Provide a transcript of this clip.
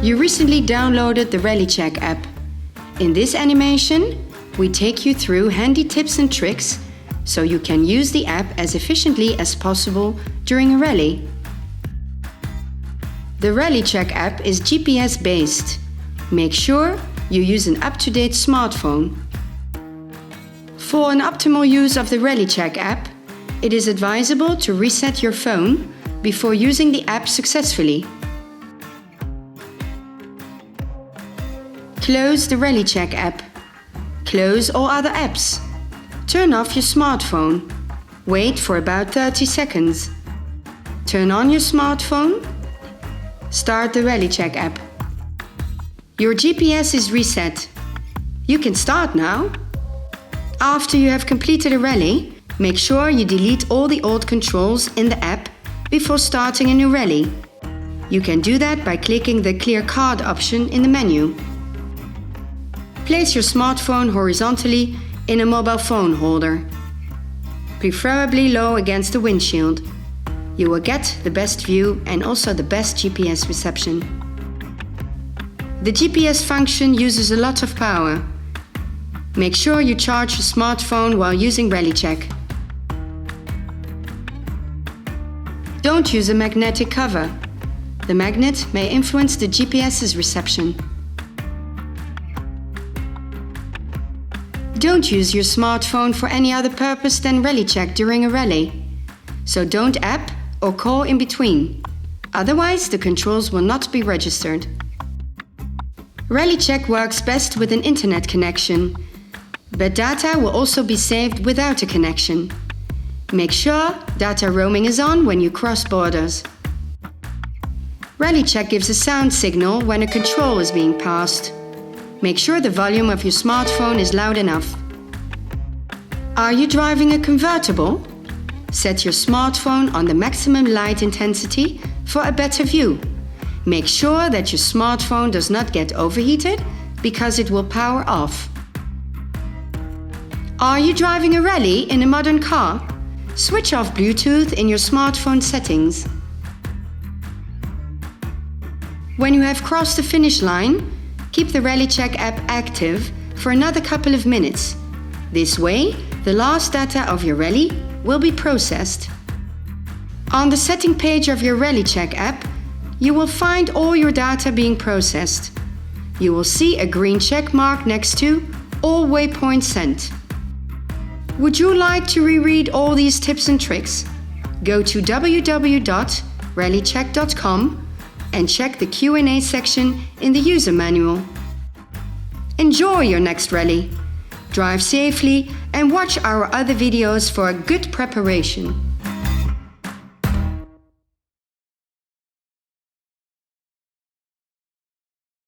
You recently downloaded the Rallycheck app. In this animation, we take you through handy tips and tricks so you can use the app as efficiently as possible during a rally. The Rallycheck app is GPS based. Make sure you use an up-to-date smartphone. For an optimal use of the Rallycheck app, it is advisable to reset your phone before using the app successfully. Close the Rallycheck app. Close all other apps. Turn off your smartphone. Wait for about 30 seconds. Turn on your smartphone. Start the Rallycheck app. Your GPS is reset. You can start now. After you have completed a rally, make sure you delete all the old controls in the app before starting a new rally. You can do that by clicking the Clear Card option in the menu. Place your smartphone horizontally in a mobile phone holder, preferably low against the windshield. You will get the best view and also the best GPS reception. The GPS function uses a lot of power. Make sure you charge your smartphone while using Rallycheck. Don't use a magnetic cover. The magnet may influence the GPS's reception. Don't use your smartphone for any other purpose than Rallycheck during a rally. So don't app or call in between. Otherwise, the controls will not be registered. Rallycheck works best with an internet connection, but data will also be saved without a connection. Make sure data roaming is on when you cross borders. Rallycheck gives a sound signal when a control is being passed. Make sure the volume of your smartphone is loud enough. Are you driving a convertible? Set your smartphone on the maximum light intensity for a better view. Make sure that your smartphone does not get overheated because it will power off. Are you driving a rally in a modern car? Switch off Bluetooth in your smartphone settings. When you have crossed the finish line, keep the Rallycheck app active for another couple of minutes. This way, the last data of your rally will be processed. On the setting page of your Rallycheck app, you will find all your data being processed. You will see a green check mark next to all waypoints sent. Would you like to reread all these tips and tricks? Go to www.rallycheck.com and check the Q&A section in the user manual. Enjoy your next rally. Drive safely and watch our other videos for a good preparation.